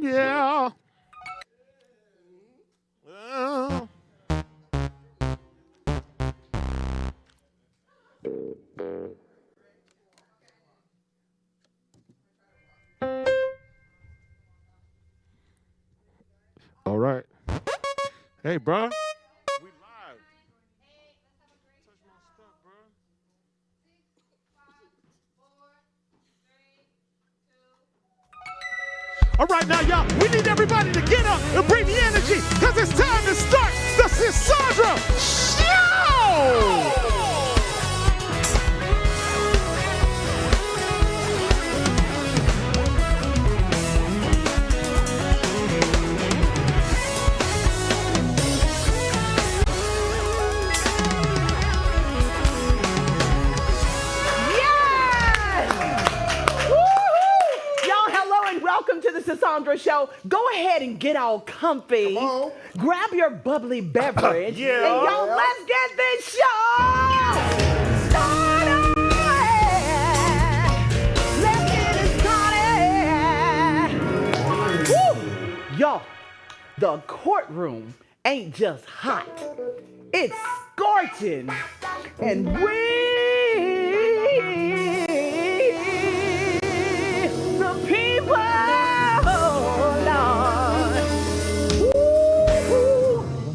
Yeah. All right. Hey, bro. We live. Touch my stuff, bro. All right, now, y'all, we need everybody to get up and bring the energy because it's time to start the Sisaundra Show! Welcome to the Sisaundra Show. Go ahead and get all comfy. Come on. Grab your bubbly beverage. Yeah. And y'all, let's get this show started. Let's get it started. Woo. Y'all, the courtroom ain't just hot. It's scorching. And the people,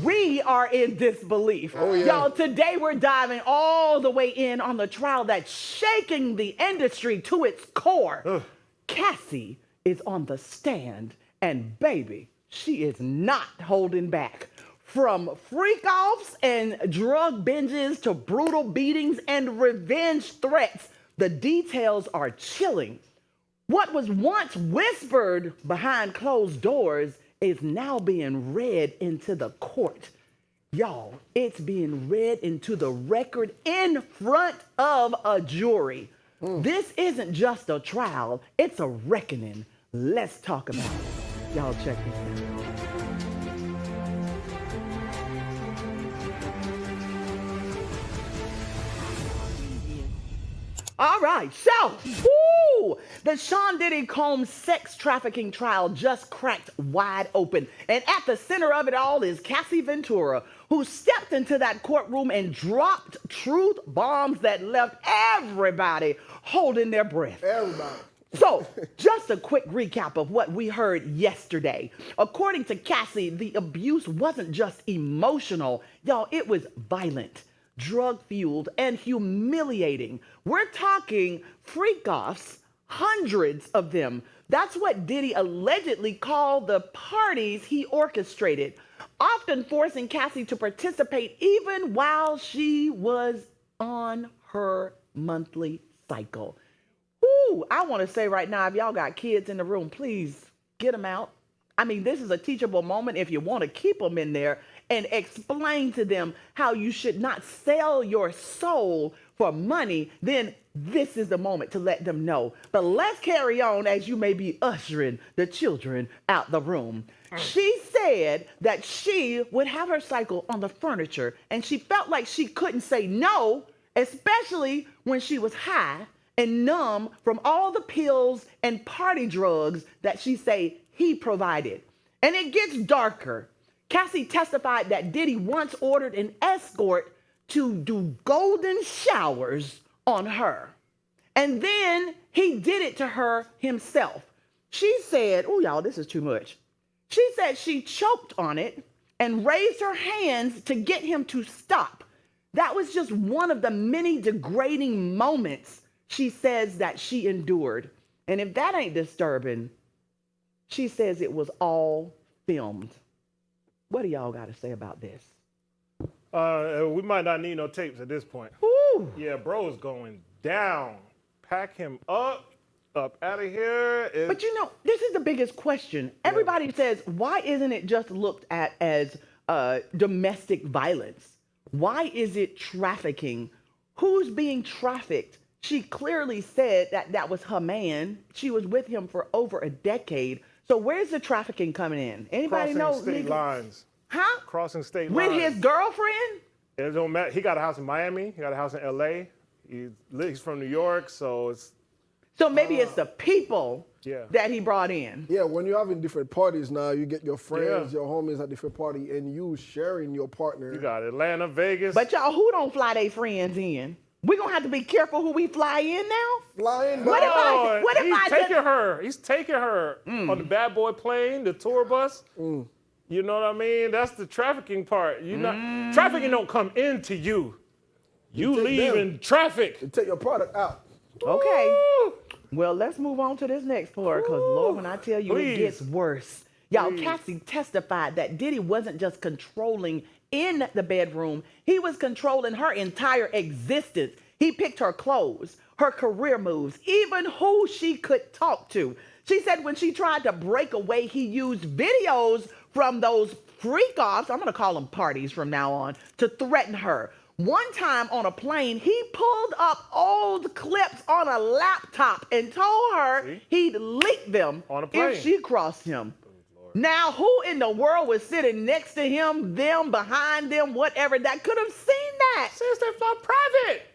we are in disbelief. Oh, yeah. Y'all, today we're diving all the way in on the trial that's shaking the industry to its core. Cassie is on the stand, and baby, she is not holding back. From freak-offs and drug binges to brutal beatings and revenge threats, the details are chilling. What was once whispered behind closed doors is now being read into the court. Y'all, it's being read into the record in front of a jury. This isn't just a trial, it's a reckoning. Let's talk about it. Y'all check this out. All right, so, the Sean Diddy Combs sex trafficking trial just cracked wide open. And at the center of it all is Cassie Ventura, who stepped into that courtroom and dropped truth bombs that left everybody holding their breath. Everybody. So, just a quick recap of what we heard yesterday. According to Cassie, the abuse wasn't just emotional. Y'all, it was violent, drug-fueled, and humiliating. We're talking freak-offs, hundreds of them. That's what Diddy allegedly called the parties he orchestrated, often forcing Cassie to participate even while she was on her monthly cycle. I want to say right now, if y'all got kids in the room, please get them out. I mean, this is a teachable moment if you want to keep them in there and explain to them how you should not sell your soul for money, then this is the moment to let them know. But let's carry on as you may be ushering the children out the room. She said that she would have her cycle on the furniture, and she felt like she couldn't say no, especially when she was high and numb from all the pills and party drugs that she say he provided. And it gets darker. Cassie testified that Diddy once ordered an escort to do golden showers on her. And then he did it to her himself. She said, y'all, this is too much. She said she choked on it and raised her hands to get him to stop. That was just one of the many degrading moments she says that she endured. And if that ain't disturbing, she says it was all filmed. What do y'all got to say about this? We might not need no tapes at this point. Ooh. Yeah, bro is going down. Pack him up out of here. But you know, this is the biggest question. Everybody says, why isn't it just looked at as domestic violence? Why is it trafficking? Who's being trafficked? She clearly said that that was her man. She was with him for over a decade. So where's the trafficking coming in? Anybody know? Crossing state lines. Huh? Crossing state With lines. his girlfriend? It don't matter. He got a house in Miami. He got a house in LA. He's from New York, so it's... So maybe it's the people that he brought in. Yeah, when you're having different parties now, you get your friends, your homies at different party, and you sharing your partner. You got Atlanta, Vegas. But y'all, who don't fly their friends in? We're going to have to be careful who we fly in now. Flying. What He's taking her on the bad boy plane, the tour bus. You know what I mean? That's the trafficking part. Trafficking don't come into you. You leave in traffic. You take your product out. Okay. Woo! Well, let's move on to this next part, because, Lord, when I tell you, it gets worse. Y'all, Cassie testified that Diddy wasn't just controlling in the bedroom. He was controlling her entire existence. He picked her clothes, her career moves, even who she could talk to. She said when she tried to break away, he used videos from those freak-offs, I'm going to call them parties from now on, to threaten her. One time on a plane, he pulled up old clips on a laptop and told her he'd leak them on a plane if she crossed him. Now, who in the world was sitting next to him, them, behind them, whatever, that could have seen that? Since they fly private.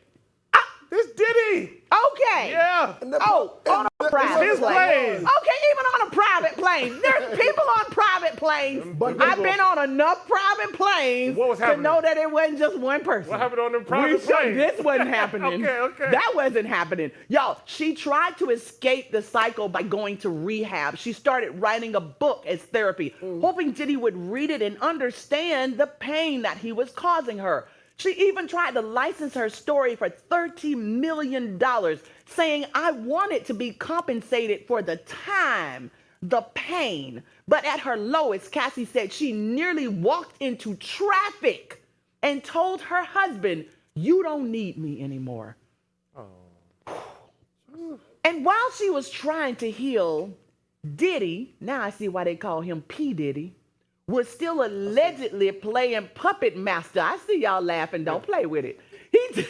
This Diddy. Okay. Yeah. On a private his plane. Okay, even on a private plane. There's people on private planes. I've been on enough private planes to know that it wasn't just one person. What happened on the private plane? This wasn't happening. Okay. That wasn't happening. Y'all, she tried to escape the cycle by going to rehab. She started writing a book as therapy, hoping Diddy would read it and understand the pain that he was causing her. She even tried to license her story for $30 million, saying, I wanted to be compensated for the time, the pain. But at her lowest, Cassie said she nearly walked into traffic and told her husband, you don't need me anymore. And while she was trying to heal, Diddy, now I see why they call him P. Diddy, was still allegedly playing puppet master. I see y'all laughing. Don't play with it. He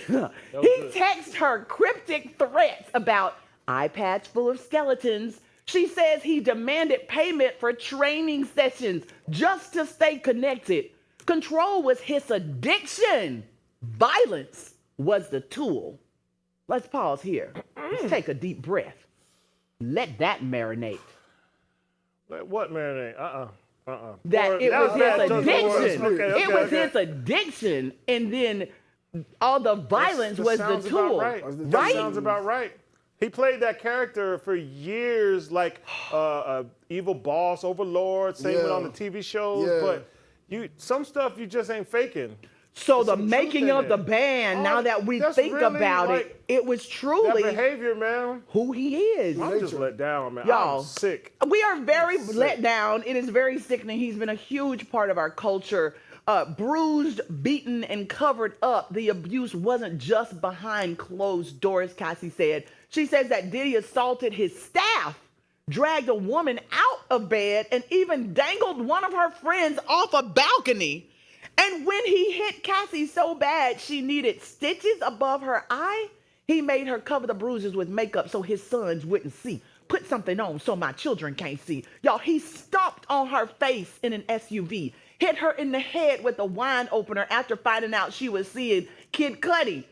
texted her cryptic threats about iPads full of skeletons. She says he demanded payment for training sessions just to stay connected. Control was his addiction. Violence was the tool. Let's pause here. Let's take a deep breath. Let that marinate. Let what marinate? That it was his addiction. It was his addiction, and then all the violence was the tool. That sounds about right. He played that character for years, like evil boss, overlord, same with on the TV shows. But some stuff you just ain't faking. So the making of the band, now that we think about it, it was truly that behavior, man. Who he is. I'm just let down, man. Y'all, I'm sick. We are very let down. It is very sickening. He's been a huge part of our culture. Bruised, beaten, and covered up. The abuse wasn't just behind closed doors, Cassie said. She says that Diddy assaulted his staff, dragged a woman out of bed, and even dangled one of her friends off a balcony. And when he hit Cassie so bad she needed stitches above her eye, he made her cover the bruises with makeup so his sons wouldn't see. Put something on so my children can't see. Y'all, he stomped on her face in an SUV, hit her in the head with a wine opener after finding out she was seeing Kid Cudi,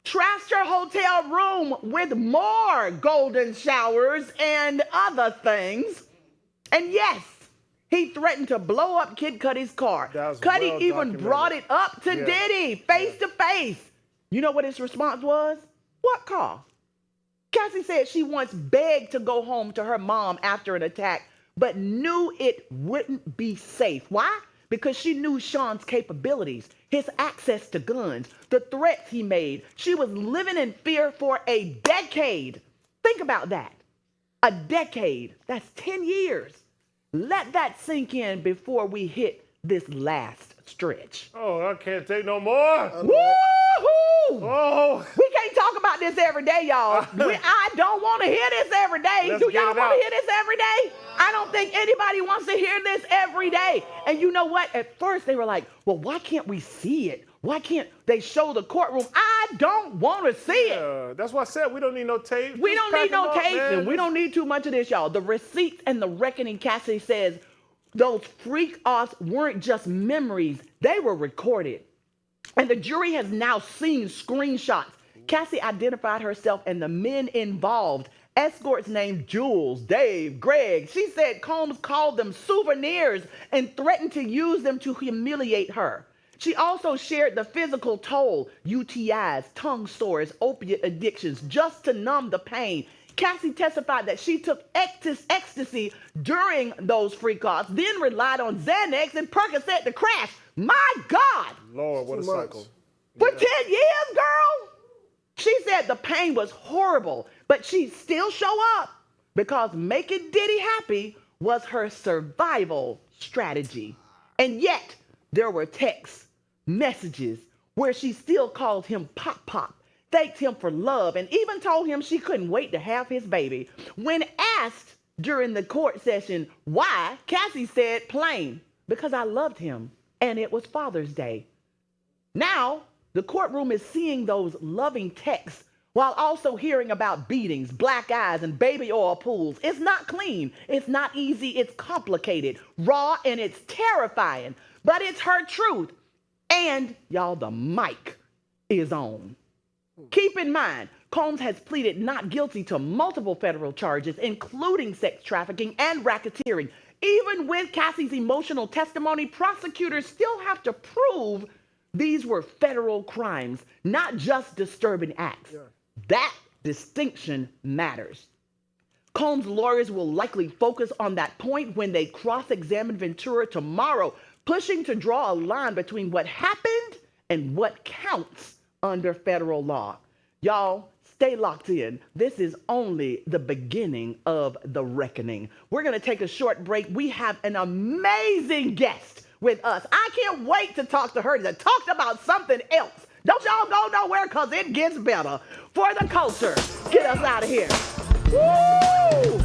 trashed her hotel room with more golden showers and other things. And yes, he threatened to blow up Kid Cudi's car. Cudi even brought it up to Diddy, face to face. You know what his response was? What car? Cassie said she once begged to go home to her mom after an attack, but knew it wouldn't be safe. Why? Because she knew Sean's capabilities, his access to guns, the threats he made. She was living in fear for a decade. Think about that. A decade. That's 10 years. Let that sink in before we hit this last stretch. Oh, I can't take no more. Woo-hoo! Oh. We can't talk about this every day, y'all. I don't want to hear this every day. Do y'all want to hear this every day? I don't think anybody wants to hear this every day. And you know what? At first they were like, well, why can't we see it? Why can't they show the courtroom? I don't want to see it. That's why I said we don't need no tape. We don't need no tapes, and we don't need too much of this, y'all. The receipts and the reckoning, Cassie says, those freak-offs weren't just memories. They were recorded. And the jury has now seen screenshots. Cassie identified herself and the men involved Escorts named Jules, Dave, Greg. She said Combs called them souvenirs and threatened to use them to humiliate her. She also shared the physical toll, UTIs, tongue sores, opiate addictions, just to numb the pain. Cassie testified that she took ecstasy during those freak-offs, then relied on Xanax and Percocet to crash. My God! Lord, what a cycle. For 10 years, girl? She said the pain was horrible, but she'd still show up because making Diddy happy was her survival strategy. And yet, there were texts, messages where she still called him Pop Pop, thanked him for love, and even told him she couldn't wait to have his baby. When asked during the court session why, Cassie said plain, because I loved him and it was Father's Day. Now, the courtroom is seeing those loving texts while also hearing about beatings, black eyes, and baby oil pools. It's not clean, it's not easy, it's complicated, raw, and it's terrifying. But it's her truth. And y'all, the mic is on. Keep in mind, Combs has pleaded not guilty to multiple federal charges, including sex trafficking and racketeering. Even with Cassie's emotional testimony, prosecutors still have to prove these were federal crimes, not just disturbing acts. Yeah. That distinction matters. Combs' lawyers will likely focus on that point when they cross-examine Ventura tomorrow, pushing to draw a line between what happened and what counts under federal law. Y'all, stay locked in. This is only the beginning of the reckoning. We're going to take a short break. We have an amazing guest with us. I can't wait to talk to her to talk about something else. Don't y'all go nowhere because it gets better. For the culture, get us out of here. Woo!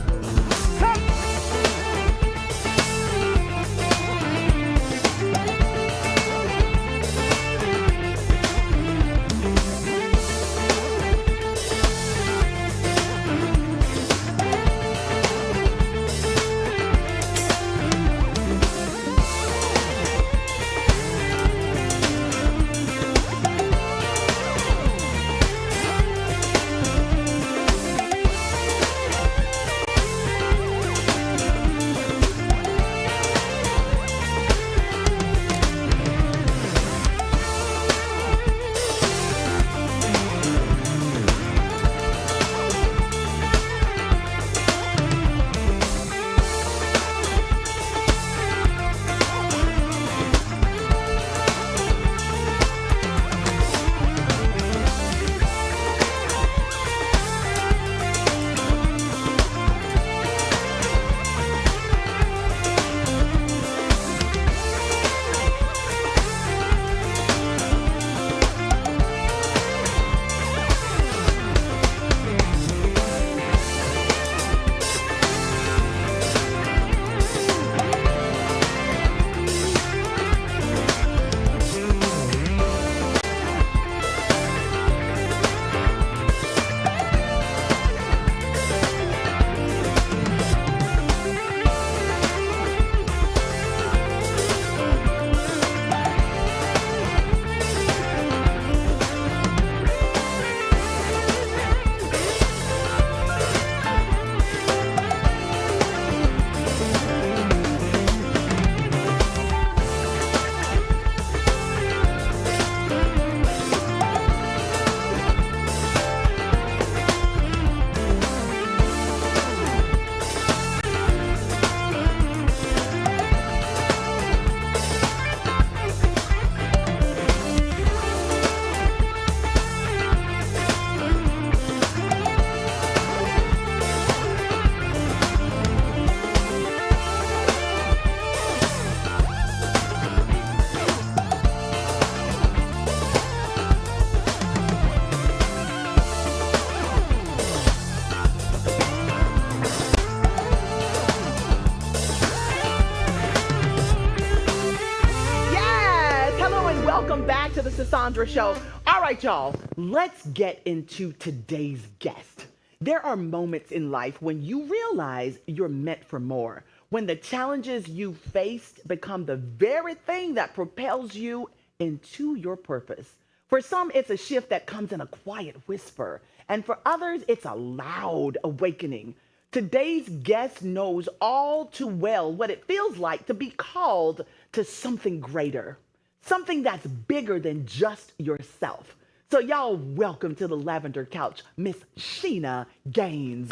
To the Sisaundra Show. All right, y'all, let's get into today's guest. There are moments in life when you realize you're meant for more, when the challenges you faced become the very thing that propels you into your purpose. For some, it's a shift that comes in a quiet whisper. And for others, it's a loud awakening. Today's guest knows all too well what it feels like to be called to something greater, something that's bigger than just yourself. So y'all, welcome to the Lavender Couch, Miss Sheena Gaines.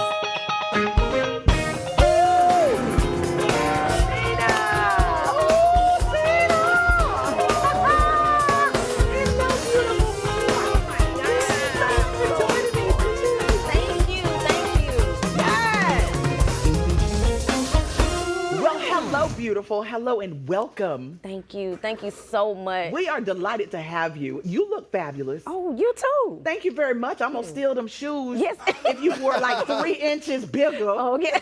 Beautiful. Hello and welcome. Thank you. Thank you so much. We are delighted to have you. You look fabulous. Oh, you too. Thank you very much. I'm going to steal them shoes. Yes. If you were like 3 inches bigger. Oh, yeah.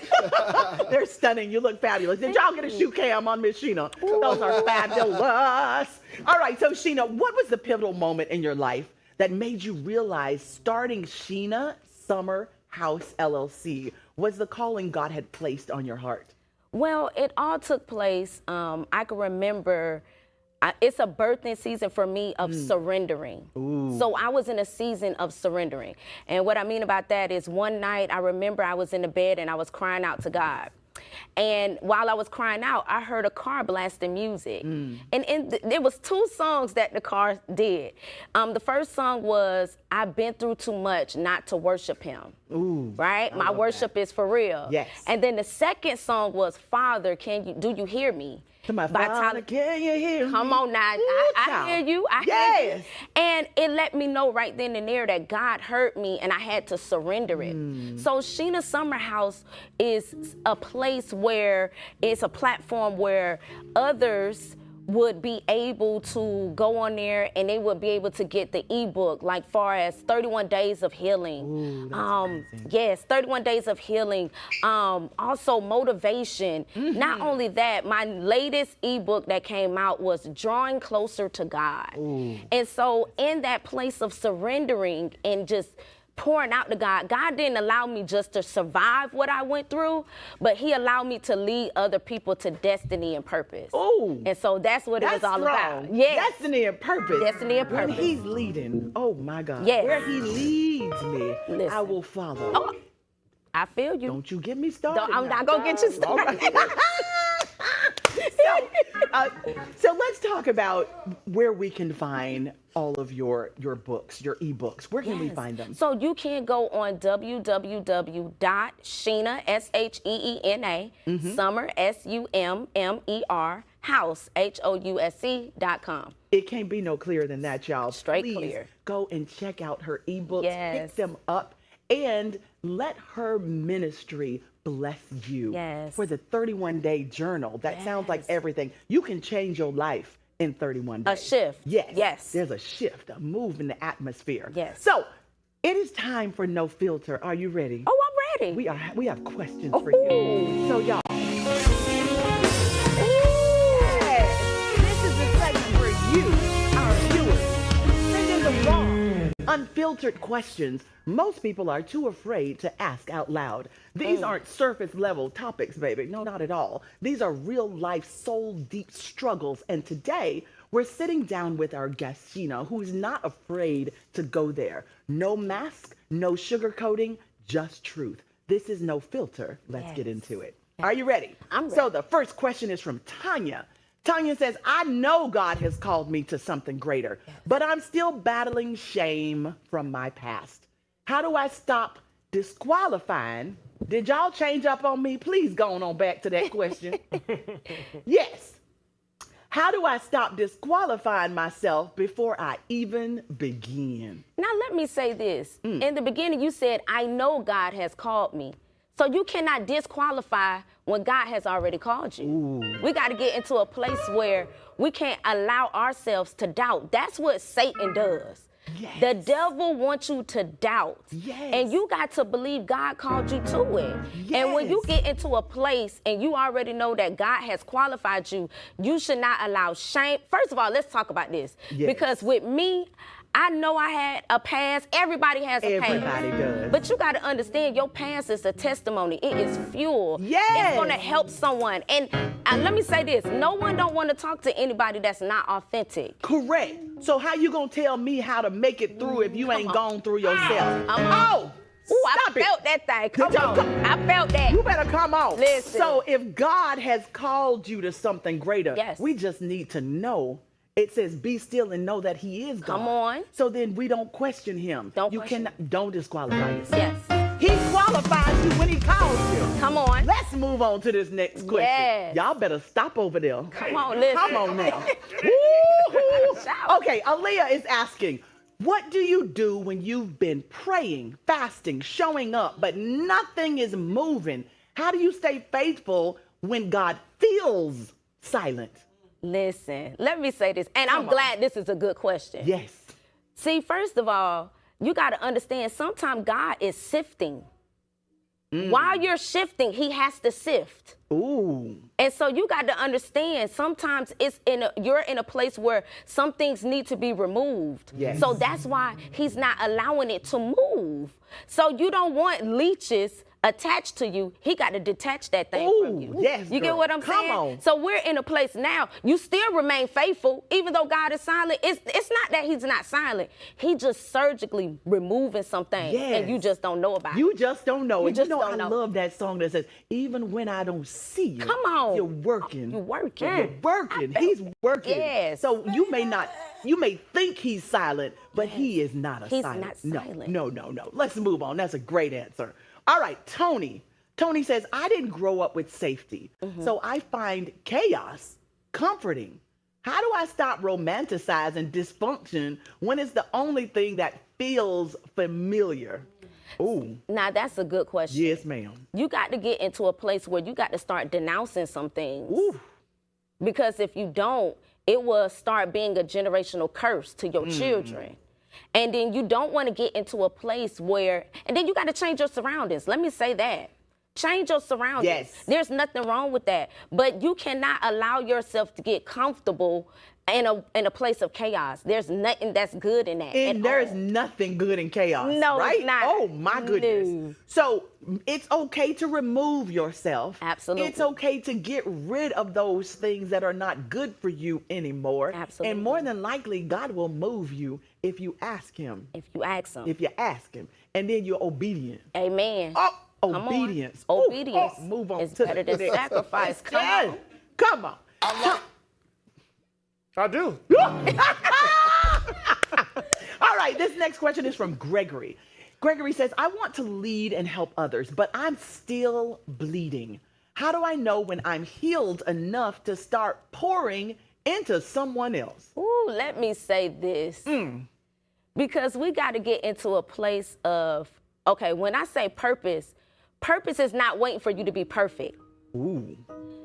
They're stunning. You look fabulous. Did y'all get a shoe cam on Miss Sheena? Those are fabulous. All right. So, Sheena, what was the pivotal moment in your life that made you realize starting Sheena Summer House LLC was the calling God had placed on your heart? Well, it all took place. I can remember it's a birthing season for me of surrendering. Ooh. So I was in a season of surrendering. And what I mean about that is one night I remember I was in the bed and I was crying out to God. And while I was crying out, I heard a car blasting music. And there was 2 songs that the car did. The first song was, I've been through too much not to worship him. Ooh, right? My worship is for real. Yes. And then the second song was, Father, do you hear me? My Father, can you hear me? Come on now. I hear you. I hear you. And it let me know right then and there that God heard me and I had to surrender it. So Sheena Summer House is a place where it's a platform where others would be able to go on there and they would be able to get the ebook, like far as 31 Days of Healing. Ooh, that's yes, 31 Days of Healing. Also motivation. Not only that, my latest ebook that came out was Drawing Closer to God. Ooh. And so in that place of surrendering and just pouring out to God, God didn't allow me just to survive what I went through, but he allowed me to lead other people to destiny and purpose. Oh, and so that's what it was all about. Yeah, destiny and purpose. Destiny and purpose. When he's leading, oh my God. Yes. Where he leads me, Listen. I will follow. Oh, I feel you. Don't you get me started. I'm not gonna get you started. So let's talk about where we can find all of your books, your ebooks. Where can we find them? So you can go on www.sheena, S-H-E-E-N-A, Summer, S-U-M-M-E-R, House, House.com. It can't be no clearer than that, y'all. Straight Please clear. Go and check out her ebooks, Yes. pick them up, and let her ministry bless you. Yes. For the 31-day journal. That sounds like everything. You can change your life in 31 days. A shift. Yes. Yes. There's a shift, a move in the atmosphere. Yes. So it is time for No Filter. Are you ready? Oh, I'm ready. We have questions for you. So y'all. This is the segment where you, our viewers, send in the raw, unfiltered questions most people are too afraid to ask out loud. These aren't surface level topics, baby. No, not at all. These are real life, soul deep struggles. And today we're sitting down with our guest, Sheena, who is not afraid to go there. No mask, no sugarcoating, just truth. This is No Filter. Let's get into it. Are you ready? I'm ready. So the first question is from Tanya. Tanya says, I know God has called me to something greater, but I'm still battling shame from my past. How do I stop disqualifying? Did y'all change up on me? Please go on back to that question. Yes. How do I stop disqualifying myself before I even begin? Now, let me say this. In the beginning, you said, I know God has called me. So you cannot disqualify when God has already called you. Ooh. We got to get into a place where we can't allow ourselves to doubt. That's what Satan does. Yes. The devil wants you to doubt. Yes. And you got to believe God called you to it. Yes. And when you get into a place and you already know that God has qualified you, you should not allow shame. First of all, let's talk about this. Yes. Because with me, I know I had a past. Everybody has a past. Everybody does. But you got to understand, your past is a testimony. It is fuel. Yes. It's going to help someone. And let me say this. No one don't want to talk to anybody that's not authentic. Correct. So how you gonna tell me how to make it through if you ain't gone through yourself? Oh! Ooh, I Stop it. felt that thing. Come on. I felt that. You better come on. Listen. So if God has called you to something greater, Yes. we just need to know. It says, be still and know that he is God. Come on. So then we don't question him. Don't you question don't disqualify yourself. Yes. He qualifies you when he calls you. Come on. Let's move on to this next question. Yes. Y'all better stop over there. Come on, listen. Come on now. Woo-hoo. Shout. Okay, Aaliyah is asking, what do you do when you've been praying, fasting, showing up, but nothing is moving? How do you stay faithful when God feels silent? Listen, let me say this, and I'm glad this is a good question. Yes. See, first of all, you got to understand, sometimes God is sifting. While you're shifting, he has to sift. Ooh. And so you got to understand, sometimes you're in a place where some things need to be removed. Yes. So that's why he's not allowing it to move. So you don't want leeches attached to you. He got to detach that thing from you. Yes, You get girl. what I'm Come saying? on. So we're in a place now, you still remain faithful, even though God is silent. It's not that he's not silent. He just surgically removing some things, and you Yes. just don't know about it. You just don't know. You And just you know, don't I know. love that song that says, even when I don't see you, Come on. you're working. You're working. You're working. I felt He's working. Yes. So you may think he's silent, but he is not He's silent. not silent. No. Let's move on. That's a great answer. All right, Tony. Tony says, I didn't grow up with safety, so I find chaos comforting. How do I stop romanticizing dysfunction when it's the only thing that feels familiar? Ooh, Now, that's a good question. yes, ma'am. You got to get into a place where you got to start denouncing some things. Ooh. Because if you don't, it will start being a generational curse to your children. And then you don't want to get into a place where, and then you got to change your surroundings. Let me say that. Change your surroundings. Yes. There's nothing wrong with that. But you cannot allow yourself to get comfortable in a place of chaos. There's nothing that's good in that. And at there's all. nothing good in chaos, No, right? it's not. Oh, my goodness. No. So it's okay to remove yourself. Absolutely. It's okay to get rid of those things that are not good for you anymore. Absolutely. And more than likely, God will move you if you ask him. If you ask them. If you ask him. And then you're obedient. Amen. Oh, Come on. obedience. Ooh, Obedience. move on is to better the than next. sacrifice. Come Yes. on. Come on. I do. All right, this next question is from Gregory. Gregory says, I want to lead and help others, but I'm still bleeding. How do I know when I'm healed enough to start pouring into someone else? Ooh, let me say this. Because we got to get into a place of, okay, when I say purpose is not waiting for you to be perfect. Ooh.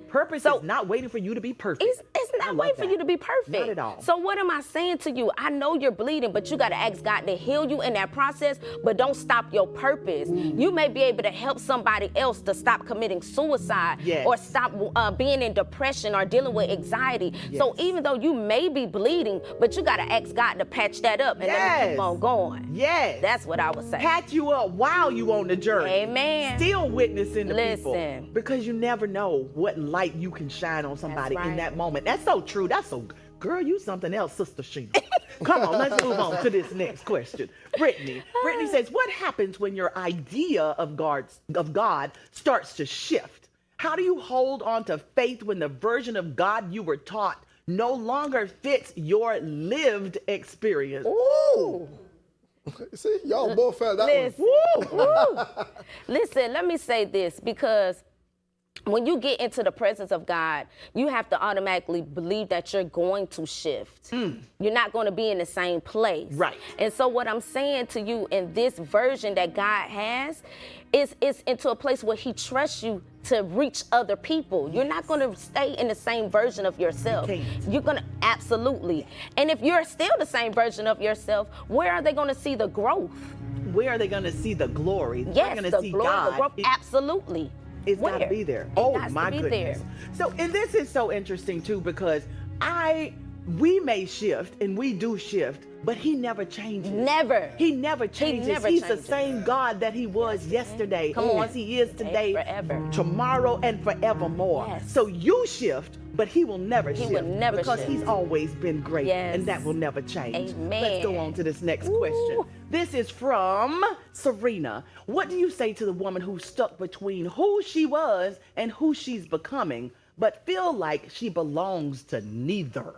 Purpose is not waiting for you to be perfect. It's I not love waiting for that. you to be perfect. Not at all. So what am I saying to you? I know you're bleeding, but you got to ask God to heal you in that process, but don't stop your purpose. You may be able to help somebody else to stop committing suicide Yes. or stop being in depression or dealing with anxiety. So Yes. even though you may be bleeding, but you got to ask God to patch that up and let me Yes. keep on going. Yes. That's what I would say. Patch you up while you on the journey. Amen. Still witnessing to people. Listen. Because you never know what light you can shine on somebody in right. that moment. That's so true. That's so, girl, you something else, Sister Sheena. Come on, let's move on to this next question. Brittany says, what happens when your idea of God starts to shift? How do you hold on to faith when the version of God you were taught no longer fits your lived experience? Ooh. See, y'all both felt that Listen, one. Listen, let me say this, because when you get into the presence of God, you have to automatically believe that you're going to shift. You're not going to be in the same place. Right. And so what I'm saying to you in this version that God has is into a place where he trusts you to reach other people. You're not going to stay in the same version of yourself. You can't. You're going to, absolutely. And if you're still the same version of yourself, where are they going to see the growth? Where are they going to see the glory? They're Yes, going the to see glory, God. the growth, absolutely. It's got to Where? be there. It Oh has to my be goodness. there. So, and this is so interesting too, because we may shift and we do shift, but he never changes. Never. He never changes. never He's changes. the same God that he was yesterday, as he is today, forever. tomorrow, and forevermore. Yes. So you shift, but he will never shift. will never because shift. he's always been great, Yes. and that will never change. Amen. Let's go on to this next question. This is from Serena. What do you say to the woman who's stuck between who she was and who she's becoming, but feel like she belongs to neither?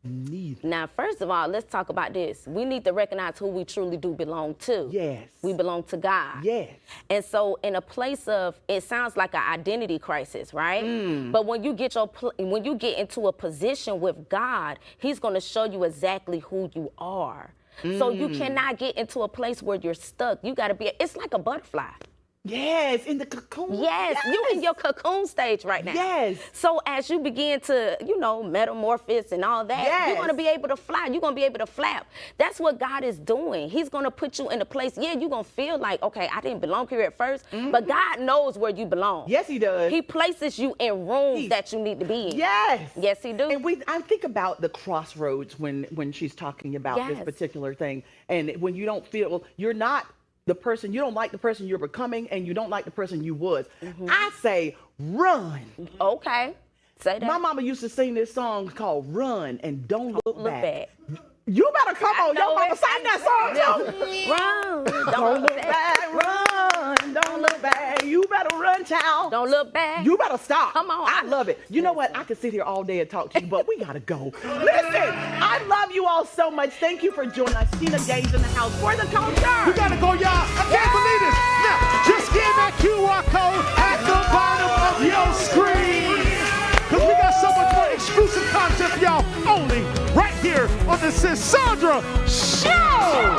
Neither. Now, first of all, let's talk about this. We need to recognize who we truly do belong to. Yes. We belong to God. Yes. And so in a place of, it sounds like an identity crisis, right? But when you get when you get into a position with God, he's going to show you exactly who you are. So you cannot get into a place where you're stuck. You got to be, it's like a butterfly. Yes, in the cocoon. Yes, you in your cocoon stage right now. Yes. So as you begin to, metamorphose and all that, Yes. you're going to be able to fly. You're going to be able to flap. That's what God is doing. He's going to put you in a place. Yeah, you're going to feel like, okay, I didn't belong here at first, but God knows where you belong. Yes, he does. He places you in rooms that you need to be in. Yes. Yes, he do. And I think about the crossroads when she's talking about this Yes. particular thing. And when you don't feel, you're not the person, you don't like the person you're becoming, and you don't like the person you was. I say, run. Okay. Say that. My mama used to sing this song called Run and Don't Look Back. back. You better come I on. Your know mama it. sang that song too. Run. Don't look back, run, don't look back. You better run, child. Don't look back. You better stop. Come on. I love it. You know what? I could sit here all day and talk to you, but we gotta go. Listen, I love you all so much. Thank you for joining us. Sheena Gaines in the house for the culture. We gotta go, y'all. I can't believe this. Now, just scan that QR code at the bottom of your screen. Because we got so much more exclusive content for y'all only right here on the Sisaundra Show.